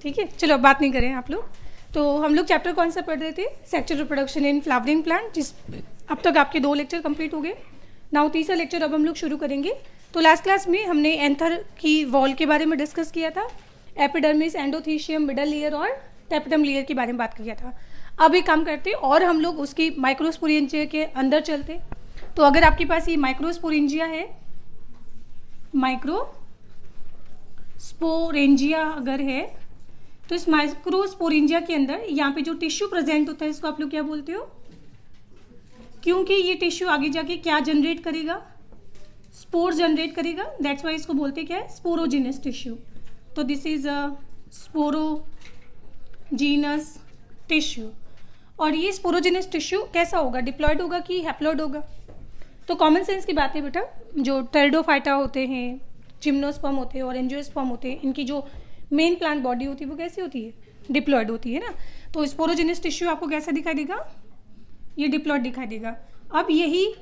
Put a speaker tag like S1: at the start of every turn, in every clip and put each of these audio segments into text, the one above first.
S1: ठीक है, चलो अब बात नहीं करें आप लोग। तो हम लोग चैप्टर कौन सा पढ़ रहे थे? Sexual reproduction in flowering plant, जिस अब तक आपके 2 लेक्चर कंप्लीट हो गए। नाउ तीसरा लेक्चर अब हम लोग शुरू करेंगे। तो लास्ट क्लास में हमने एंथर की वॉल के बारे में डिस्कस किया था, एपिडर्मिस, एंडोथीशियम, मिडल लेयर और टेपिडम लेयर के बारे में बात किया था। अब एक काम करते और हम लोग उसकी माइक्रोस्पोरेंजिया के अंदर चलते। तो अगर आपके पास ये माइक्रोस्पोरेंजिया है, माइक्रोस्पोरेंजिया अगर है, तो इस माइक्रोस्पोरेंजिया के अंदर यहाँ पे जो टिश्यू प्रेजेंट होता है इसको आप लोग क्या बोलते हो? क्योंकि ये टिश्यू आगे जाके क्या जनरेट करेगा? स्पोर जनरेट करेगा, दैट्स वाई इसको बोलते क्या है? Sporogenous tissue. तो this is a sporogenous tissue. और ये स्पोरोजिनस टिश्यू कैसा होगा? डिप्लॉयड होगा कि हैप्लॉयड होगा? तो कॉमन सेंस की बात है बेटा, जो टेरिडोफाइटा होते हैं, जिम्नोस्पर्म होते हैं और एंजियोस्पर्म होते हैं, इनकी जो मेन प्लांट बॉडी होती है वो कैसी होती है? डिप्लॉयड होती है ना। तो स्पोरोजिनस टिश्यू आपको कैसा दिखाई देगा? ये डिप्लॉयड दिखाई देगा। अब यही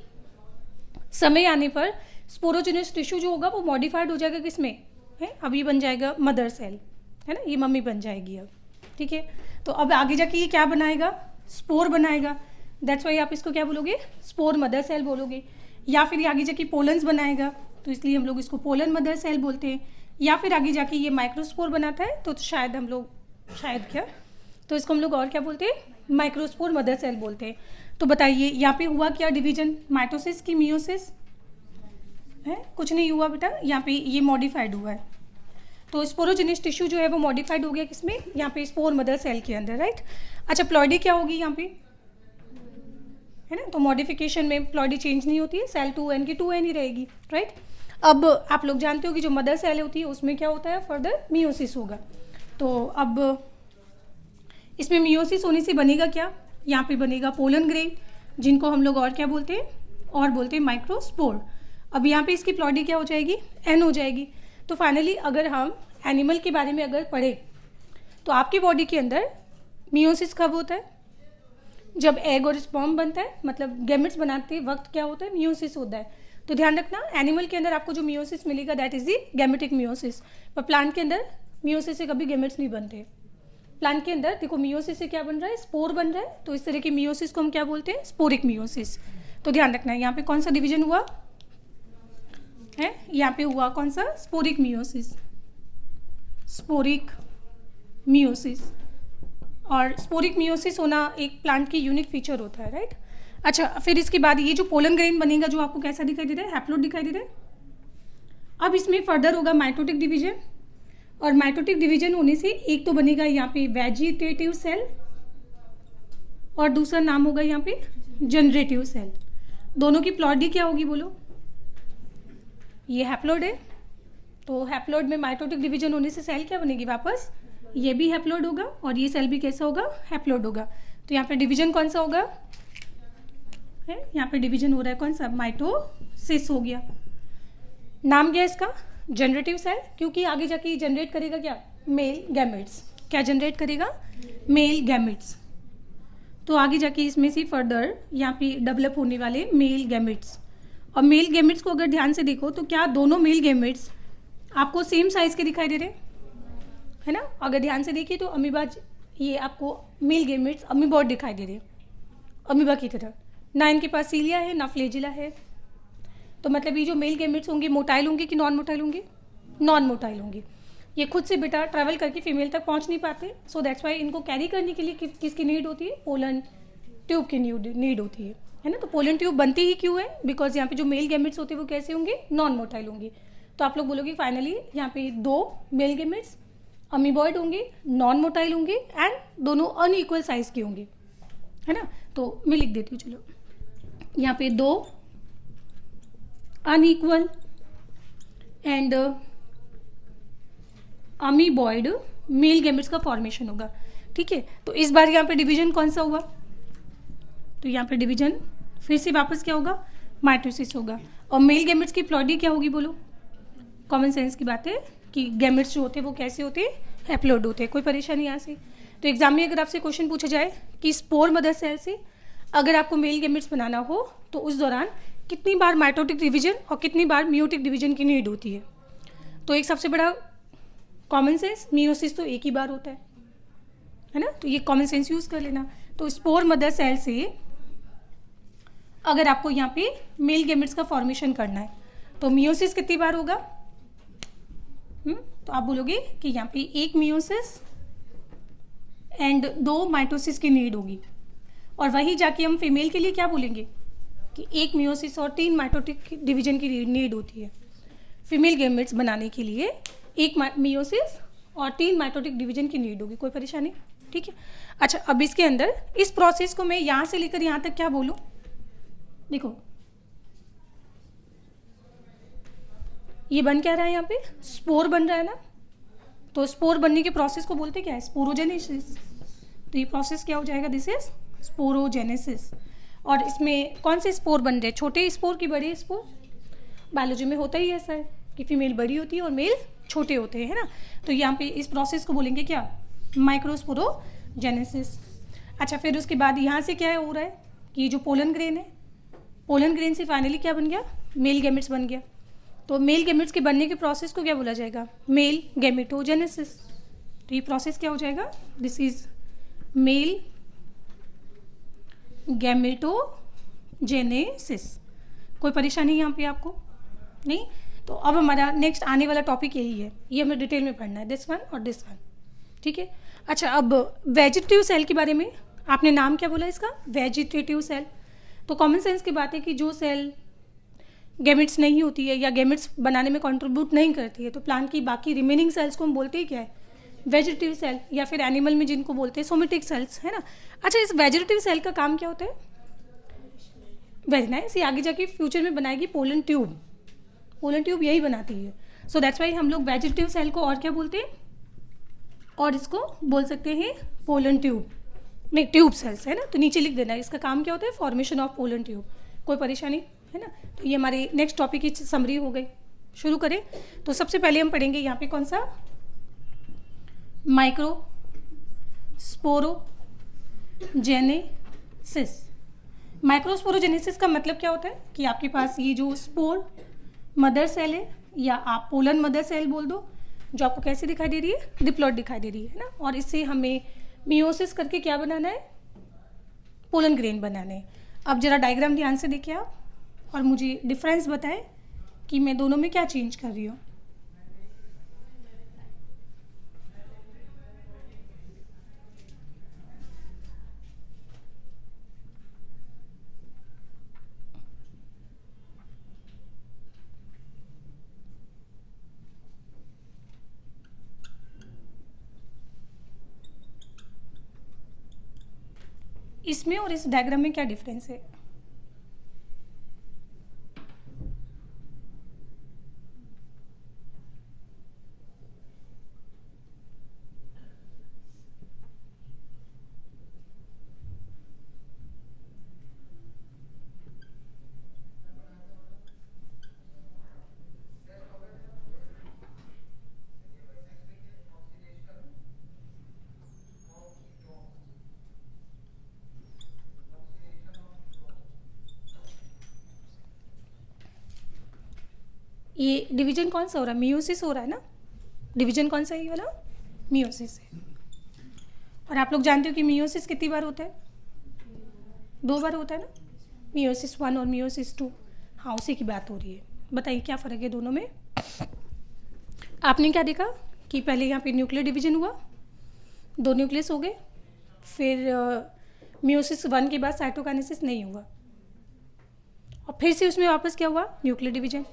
S1: समय आने पर स्पोरोजिनस टिश्यू जो होगा वो मॉडिफाइड हो जाएगा किसमें? है, अब ये बन जाएगा मदर सेल, है ना, ये मम्मी बन जाएगी अब। ठीक है, तो अब आगे जाके ये क्या बनाएगा? स्पोर बनाएगा, दैट्स वाई आप इसको क्या बोलोगे? स्पोर मदर सेल बोलोगे। या फिर ये आगे जाके पोलन्स बनाएगा, तो इसलिए हम लोग इसको पोलन मदर सेल बोलते हैं। या फिर आगे जाके ये माइक्रोस्पोर बनाता है, तो शायद हम लोग तो इसको हम लोग और क्या बोलते हैं? माइक्रोस्पोर मदर सेल बोलते हैं। तो बताइए यहाँ पे हुआ क्या डिवीजन? माइटोसिस की मियोसिस? है, कुछ नहीं हुआ बेटा, यहाँ पे ये मॉडिफाइड हुआ है। तो स्पोरोजिनस टिश्यू जो है वो मॉडिफाइड हो गया किसमें? यहाँ पे स्पोर मदर सेल के अंदर, राइट। अच्छा, प्लॉइडी क्या होगी यहाँ पे? है ना, तो मॉडिफिकेशन में प्लॉइडी चेंज नहीं होती है, सेल 2n की 2n ही रहेगी, राइट। अब आप लोग जानते हो कि जो मदर सेल होती है उसमें क्या होता है? फर्दर मियोसिस होगा। तो अब इसमें मियोसिस होने से बनेगा क्या? यहाँ पे बनेगा पोलन ग्रेन, जिनको हम लोग और क्या बोलते हैं? और बोलते हैं माइक्रोस्पोर। अब यहाँ पे इसकी प्लॉइडी क्या हो जाएगी? n हो जाएगी। तो फाइनली अगर हम एनिमल के बारे में अगर पढ़े तो आपकी बॉडी के अंदर मियोसिस कब होता है? जब एग और स्पर्म बनता है, मतलब गैमेट्स बनाते वक्त क्या होता है? मियोसिस होता है। तो ध्यान रखना, एनिमल के अंदर आपको जो मियोसिस मिलेगा that is the gametic meiosis. पर प्लांट के अंदर मियोसिस से कभी गैमेट्स नहीं बनते। प्लांट के अंदर देखो मियोसिस से क्या बन रहा है? स्पोर बन रहा है। तो इस तरह की मियोसिस को हम क्या बोलते हैं? Sporic meiosis. तो ध्यान रखना, यहाँ पे कौन सा डिवीजन हुआ है? यहाँ पे हुआ कौन सा? Sporic meiosis. Sporic meiosis. और स्पोरिक मियोसिस होना एक प्लांट की यूनिक फीचर होता है, राइट। अच्छा, फिर इसके बाद ये जो पोलन ग्रेन बनेगा जो आपको कैसा दिखाई दे रहा है? हैप्लॉइड दिखाई दे रहा है। अब इसमें फर्दर होगा माइटोटिक डिवीजन, और माइटोटिक डिवीजन होने से एक तो बनेगा यहाँ पे वेजिटेटिव सेल और दूसरा नाम होगा यहाँ पे जनरेटिव सेल। दोनों की प्लॉइडी क्या होगी बोलो? ये हैप्लॉइड है, तो हैप्लॉइड में माइटोटिक डिवीजन होने से सेल क्या बनेगी वापस? ये भी हैप्लॉइड होगा और ये सेल भी कैसा होगा? हैप्लॉइड होगा। तो यहाँ पे डिवीजन कौन सा होगा? है, यहाँ पे डिवीजन हो रहा है कौन सा? माइटोसिस हो गया। नाम क्या है इसका? जनरेटिव सेल, क्योंकि आगे जाके ये जनरेट करेगा क्या? Male gametes. क्या जनरेट करेगा? Male gametes. तो आगे जाके इसमें से फर्दर यहाँ पे डेवलप होने वाले मेल गैमेट्स। और मेल गैमेट्स को अगर ध्यान से देखो तो क्या दोनों मेल गैमेट्स आपको सेम साइज के दिखाई दे रहे है ना? अगर ध्यान से देखिए तो अमीबा, ये आपको मेल गैमेट्स अमीबॉइड दिखाई दे रहे, अमीबा की तरह। ना इनके पास सीलिया है ना फ्लेजिला है। तो मतलब ये जो मेल गैमेट्स होंगे मोटाइल होंगे कि नॉन मोटाइल होंगे? नॉन मोटाइल होंगे। ये खुद से बेटा ट्रैवल करके फीमेल तक पहुंच नहीं पाते, सो दैट्स वाई इनको कैरी करने के लिए किसकी नीड होती है? पोलन ट्यूब की नीड होती है ना। तो पोलन ट्यूब बनती ही क्यों है? बिकॉज यहाँ पे जो मेल गैमेट्स होते हैं वो कैसे होंगे? नॉन मोटाइल होंगे। तो आप लोग बोलोगे फाइनली यहाँ पे 2 मेल गैमेट्स अमीबॉइड होंगे, नॉन मोटाइल होंगे एंड दोनों अनइक्वल साइज के होंगे, है ना। तो मैं लिख देती हूँ, चलो यहाँ पे 2 unequal and amoeboid male gametes का फॉर्मेशन होगा, ठीक है। तो इस बार यहाँ पे डिवीजन कौन सा हुआ? तो यहाँ पे डिवीजन फिर से वापस क्या होगा? माइटोसिस होगा। और मेल गैमेट्स की प्लॉइडी क्या होगी बोलो? कॉमन सेंस की बात है कि गैमेट्स जो होते हैं वो कैसे होते हैं? हैप्लॉइड होते हैं। कोई परेशानी यहाँ से? तो एग्जाम में अगर आपसे क्वेश्चन पूछा जाए कि स्पोर मदर सेल से अगर आपको मेल गैमेट्स बनाना हो तो उस दौरान कितनी बार माइटोटिक डिवीजन और कितनी बार मियोटिक डिवीजन की नीड होती है? तो एक सबसे बड़ा कॉमन सेंस, मियोसिस तो एक ही बार होता है ना, तो ये कॉमन सेंस यूज़ कर लेना। तो स्पोर मदर सेल से अगर आपको यहाँ पे मेल गैमेट्स का फॉर्मेशन करना है तो मियोसिस कितनी बार होगा? तो आप बोलोगे कि यहाँ पे एक मियोसिस एंड 2 माइटोसिस की नीड होगी, और वही जाके हम फीमेल के लिए क्या बोलेंगे कि एक मियोसिस और 3 माइटोटिक डिवीजन की नीड होती है। फीमेल गैमेट्स बनाने के लिए एक मियोसिस और 3 माइटोटिक डिवीजन की नीड होगी। कोई परेशानी? ठीक है। अच्छा, अब इसके अंदर इस प्रोसेस को मैं यहाँ से लेकर यहाँ तक क्या बोलूँ? देखो ये बन क्या रहा है, यहाँ पे स्पोर बन रहा है ना, तो स्पोर बनने के प्रोसेस को बोलते क्या है? स्पोरोजेनेसिस। तो ये प्रोसेस क्या हो जाएगा? This is sporogenesis. और इसमें कौन से स्पोर बन रहे हैं? छोटे स्पोर की बड़े स्पोर? बायोलॉजी में होता ही ऐसा है कि फीमेल बड़ी होती है और मेल छोटे होते हैं, है ना। तो यहाँ पे इस प्रोसेस को बोलेंगे क्या? माइक्रोस्पोरोजेनेसिस। अच्छा, फिर उसके बाद यहाँ से क्या हो रहा है कि ये जो पोलन ग्रेन है, पोलन ग्रेन से फाइनली क्या बन गया? मेल गैमेट्स बन गया। तो मेल गैमेट्स के बनने के प्रोसेस को क्या बोला जाएगा? Male gametogenesis. तो ये प्रोसेस क्या हो जाएगा? This is male gametogenesis. कोई परेशानी यहाँ पे आपको? नहीं। तो अब हमारा नेक्स्ट आने वाला टॉपिक यही है, ये हमें डिटेल में पढ़ना है, दिस वन और दिस वन। ठीक है। अच्छा, अब वेजिटेटिव सेल के बारे में आपने नाम क्या बोला इसका? Vegetative cell. तो कॉमन सेंस की बात है कि जो सेल गैमेट्स नहीं होती है या गैमेट्स बनाने में कंट्रीब्यूट नहीं करती है, तो प्लांट की बाकी रिमेनिंग सेल्स को हम बोलते हैं क्या है? वेजिटेटिव सेल, या फिर एनिमल में जिनको बोलते हैं सोमेटिक सेल्स, है ना। अच्छा, इस वेजिटेटिव सेल का काम क्या होता है? Very nice. ये आगे जाके फ्यूचर में बनाएगी पोलन ट्यूब। पोलन ट्यूब यही बनाती है। सो दैट्स वाई हम लोग वेजिटेटिव सेल को और क्या बोलते हैं? और इसको बोल सकते हैं पोलन ट्यूब, नहीं ट्यूब सेल्स, है ना। तो नीचे लिख देना इसका काम क्या होता है? Formation of pollen tube. कोई परेशानी है ना। तो ये हमारी नेक्स्ट टॉपिक की समरी हो गई। शुरू करें तो सबसे पहले हम पढ़ेंगे यहाँ पे कौन सा? माइक्रोस्पोरोजेनेसिस। माइक्रोस्पोरोजेनेसिस का मतलब क्या होता है कि आपके पास ये जो स्पोर मदर सेल है, या आप पोलन मदर सेल बोल दो, जो आपको कैसे दिखाई दे रही है? डिप्लॉइड दिखाई दे रही है ना। और इससे हमें मियोसिस करके क्या बनाना है? पोलन ग्रेन बनाना है। अब जरा डायग्राम ध्यान से देखिए आप, और मुझे डिफरेंस बताएं कि मैं दोनों में क्या चेंज कर रही हूँ। इसमें और इस डायग्राम में क्या डिफरेंस है? ये डिवीजन कौन सा हो रहा है? मियोसिस हो रहा है ना। डिवीजन कौन सा है? ये वाला मियोसिस है। और आप लोग जानते हो कि मियोसिस कितनी बार होता है? 2 बार होता है ना। मियोसिस 1 और मियोसिस 2। हाँ, उसी की बात हो रही है। बताइए क्या फ़र्क है दोनों में? आपने क्या देखा कि पहले यहाँ पे न्यूक्लियर डिवीजन हुआ, 2 न्यूक्लियस हो गए, फिर मियोसिस 1 के बाद साइटोकाइनेसिस नहीं हुआ, और फिर से उसमें वापस क्या हुआ? Nuclear division.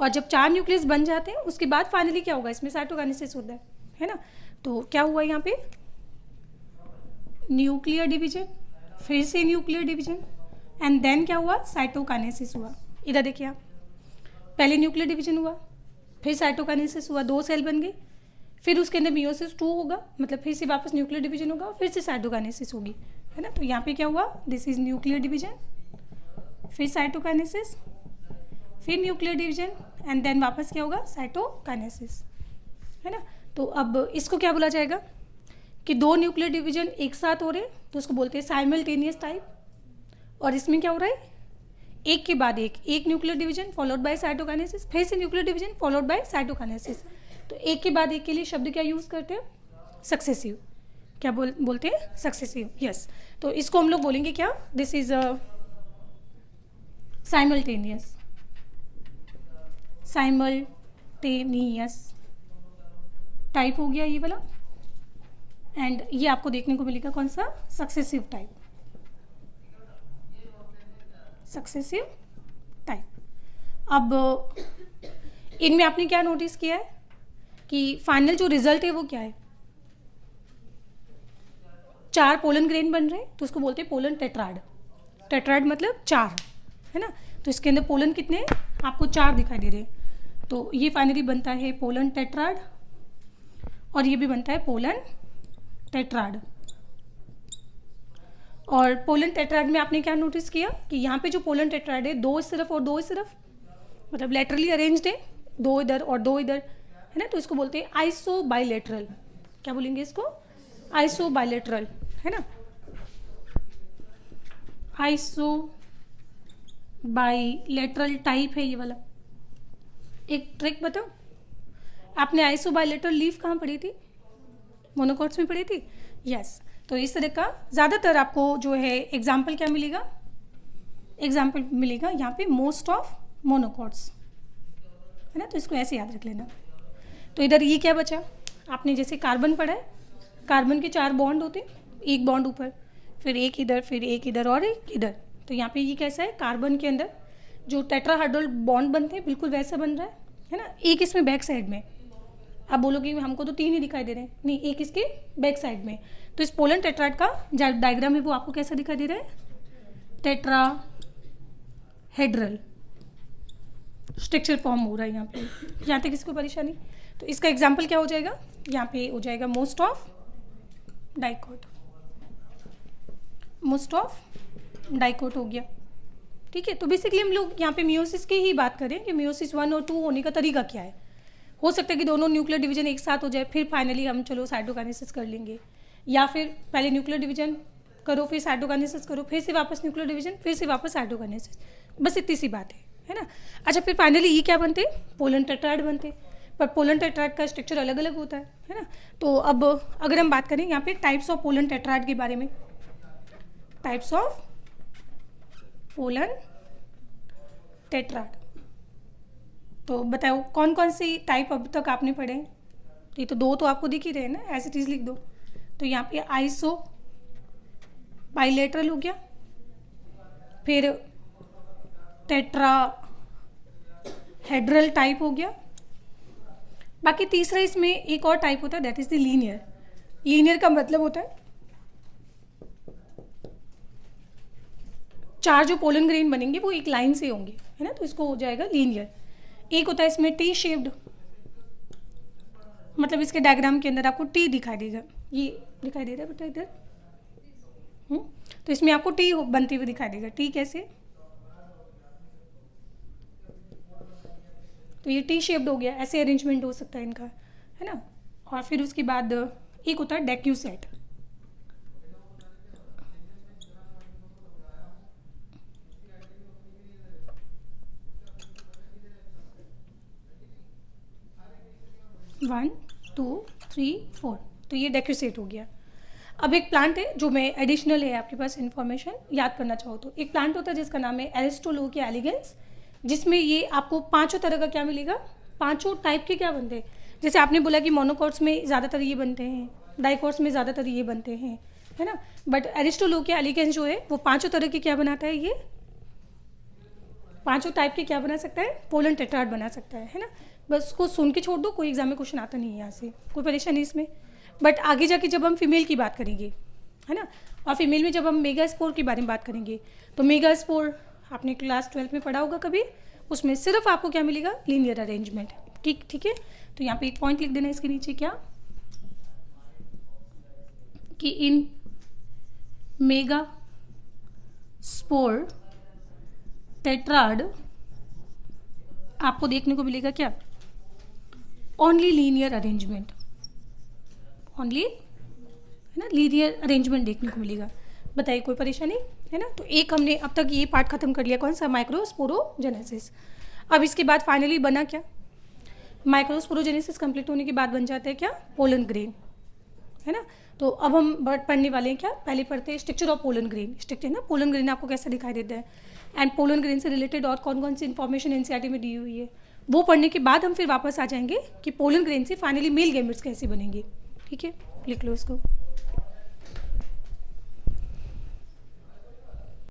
S1: और जब 4 न्यूक्लियस बन जाते हैं उसके बाद फाइनली क्या होगा? इसमें साइटोकाइनेसिस होता है ना। तो क्या हुआ यहाँ पे? न्यूक्लियर डिवीजन, फिर से न्यूक्लियर डिवीजन, एंड देन क्या हुआ? साइटोकाइनेसिस हुआ। इधर देखिए आप, पहले न्यूक्लियर डिवीजन हुआ, फिर साइटोकाइनेसिस हुआ, 2 सेल बन गए, फिर उसके अंदर मियोसिस 2 होगा, मतलब फिर से वापस न्यूक्लियर डिवीजन होगा, फिर से साइटोकाइनेसिस होगी, है ना। तो यहाँ पे क्या हुआ? दिस इज न्यूक्लियर डिवीजन, फिर साइटोकाइनेसिस, फिर न्यूक्लियर डिवीजन, एंड देन वापस क्या होगा? साइटोकाइनेसिस, है ना। तो अब इसको क्या बोला जाएगा कि 2 न्यूक्लियर डिवीजन एक साथ हो रहे हैं, तो उसको बोलते हैं साइमल्टेनियस टाइप। और इसमें क्या हो रहा है? एक के बाद एक nuclear division followed by cytokinesis, फिर से nuclear division followed by cytokinesis. तो एक के बाद एक के लिए शब्द क्या यूज़ करते हैं? सक्सेसिव। क्या बोलते हैं? सक्सेसिव। यस। तो इसको हम लोग बोलेंगे क्या? This is a simultaneous. Simultaneous type हो गया ये वाला, एंड ये आपको देखने को मिलेगा कौन सा? Successive type. Successive type. अब इनमें आपने क्या नोटिस किया है कि फाइनल जो रिजल्ट है वो क्या है? 4 पोलन ग्रेन बन रहे हैं, तो उसको बोलते हैं पोलन टेट्राड। टेट्राड मतलब 4, है ना? तो इसके अंदर पोलन कितने हैं? आपको 4 दिखाई दे रहे हैं। तो ये फाइनली बनता है पोलन टेट्राड, और ये भी बनता है पोलन टेट्राड। और पोलन टेट्राड में आपने क्या नोटिस किया कि यहाँ पे जो पोलन टेट्राड है 2 सिर्फ और 2 सिर्फ, मतलब लेटरली अरेंज्ड है, 2 इधर और 2 इधर, है ना? तो इसको बोलते हैं आइसो बाइलेटरल। क्या बोलेंगे इसको? आइसो बाइलेटरल, है ना? आइसो बाइलेटरल टाइप है ये वाला। एक ट्रिक बताओ, आपने आइसो बाइलेटरल लीफ कहाँ पढ़ी थी? मोनोकॉट्स में पढ़ी थी। यस। तो इस तरह का ज़्यादातर आपको जो है एग्जाम्पल क्या मिलेगा? एग्जाम्पल मिलेगा यहाँ पे मोस्ट ऑफ मोनोकॉट्स, है ना? तो इसको ऐसे याद रख लेना। तो इधर ये क्या बचा? आपने जैसे कार्बन पढ़ा है, कार्बन के 4 बॉन्ड होते, एक बॉन्ड ऊपर, फिर एक इधर, फिर एक इधर और एक इधर। तो यहाँ पे ये कैसा है? कार्बन के अंदर जो टेट्राहाइड्रल बॉन्ड बनते हैं बिल्कुल वैसा बन रहा है ना? एक इसमें बैक साइड में, आप बोलोगे हमको तो 3 ही दिखाई दे रहे हैं, नहीं, एक इसके बैक साइड में। तो इस पोलन टेट्राड का जो डायग्राम है वो आपको कैसा दिखाई दे रहा है? टेट्राहेड्रल स्ट्रक्चर फॉर्म हो रहा है यहाँ पे। यहाँ तक किसी को परेशानी? तो इसका एग्जाम्पल क्या हो जाएगा? यहाँ पे हो जाएगा most of dicot. Most of dicot हो गया, ठीक है? तो बेसिकली हम लोग यहाँ पे मियोसिस की ही बात करें कि मियोसिस 1 और 2 होने का तरीका क्या है। हो सकता है कि दोनों न्यूक्लियर डिवीजन एक साथ हो जाए, फिर फाइनली हम चलो साइटोकाइनेसिस कर लेंगे, या फिर पहले न्यूक्लियर डिवीजन करो, फिर साइटोकाइनेसिस करो, फिर से वापस न्यूक्लियर डिवीजन, फिर से वापस साइटोकाइनेसिस। बस इतनी सी बात है ना? अच्छा, फिर फाइनली ये क्या बनते? पोलन टेट्राइड बनते। पर पोलन टेट्राइड का स्ट्रक्चर अलग अलग होता है ना? तो अब अगर हम बात करें यहाँ पे टाइप्स ऑफ पोलन टेट्राइड के बारे में, टाइप्स ऑफ पोलन टेट्राइड, तो बताओ कौन कौन सी टाइप अब तक आपने पढ़े? ये तो 2 तो आपको दिख ही रहे हैं ना, एज इट इज लिख दो। तो यहाँ पे आइसो बाइलेटरल हो गया, फिर टेट्राहेड्रल टाइप हो गया। बाकी तीसरा इसमें एक और टाइप होता है, that is the linear. Linear का मतलब होता है 4 जो पोलन ग्रेन बनेंगे वो एक लाइन से होंगे, है ना? तो इसको हो जाएगा लीनियर। एक होता है इसमें टी शेप्ड, मतलब इसके डायग्राम के अंदर आपको टी दिखाई देगा, ये दिखाई दे रहा है बेटा इधर, तो इसमें आपको टी बनती हुई दिखाई देगा। टी कैसे? तो ये टी शेप्ड हो गया, ऐसे अरेंजमेंट हो सकता है इनका, है ना? और फिर उसके बाद एक होता है डेक्यूसेट। वन, 2, 3, 4, तो ये डेक्यूसेट हो गया। अब एक प्लांट है जो मैं एडिशनल है आपके पास इन्फॉर्मेशन याद करना चाहो तो, एक प्लांट होता है जिसका नाम है एरिस्टोलोकिया एलिगेंस, जिसमें ये आपको 5 तरह का क्या मिलेगा? 5 टाइप के क्या बनते हैं? जैसे आपने बोला कि मोनोकॉट्स में ज़्यादातर ये बनते हैं, डाइकॉट्स में ज़्यादातर ये बनते हैं, है ना? बट एरिस्टोलोकिया एलिगेंस जो है वो 5 तरह के क्या बनाता है? ये 5 टाइप के क्या बना सकता है? पोलन टेट्राड बना सकता है ना? बस उसको सुन के छोड़ दो, कोई एग्जाम में क्वेश्चन आता नहीं है यहाँ से, कोई परेशानी इसमें। बट आगे जाके जब हम फीमेल की बात करेंगे, है ना, और फीमेल में जब हम मेगास्पोर के बारे में बात करेंगे, तो मेगास्पोर आपने क्लास 12 में पढ़ा होगा कभी, उसमें सिर्फ आपको क्या मिलेगा? Linear arrangement. ठीक है? तो यहाँ पे एक पॉइंट लिख देना इसके नीचे, क्या कि इन मेगा स्पोर टेट्राड आपको देखने को मिलेगा क्या? ओनली लीनियर अरेंजमेंट, ओनली, है ना, लीनियर अरेंजमेंट देखने को मिलेगा। बताइए कोई परेशानी है ना? तो एक हमने अब तक ये पार्ट खत्म कर लिया, कौन सा? माइक्रोस्पोरोजेनेसिस। अब इसके बाद फाइनली बना क्या? माइक्रोस्पोरोजेनेसिस कंप्लीट होने के बाद बन जाता है क्या, पोलन ग्रेन, है ना। तो अब हम पढ़ने वाले हैं क्या, पहले पढ़ते हैं structure of pollen grain. Structure ना, पोलन ग्रेन आपको कैसा दिखाई देता है, एंड पोलन ग्रेन से रिलेटेड और कौन कौन सी इन्फॉर्मेशन एनसीईआरटी में दी हुई है, वो पढ़ने के बाद हम फिर वापस आ जाएंगे कि पोलन ग्रेन से फाइनली मेल गैमेट्स कैसे बनेंगे। ठीक है, लिख लो इसको।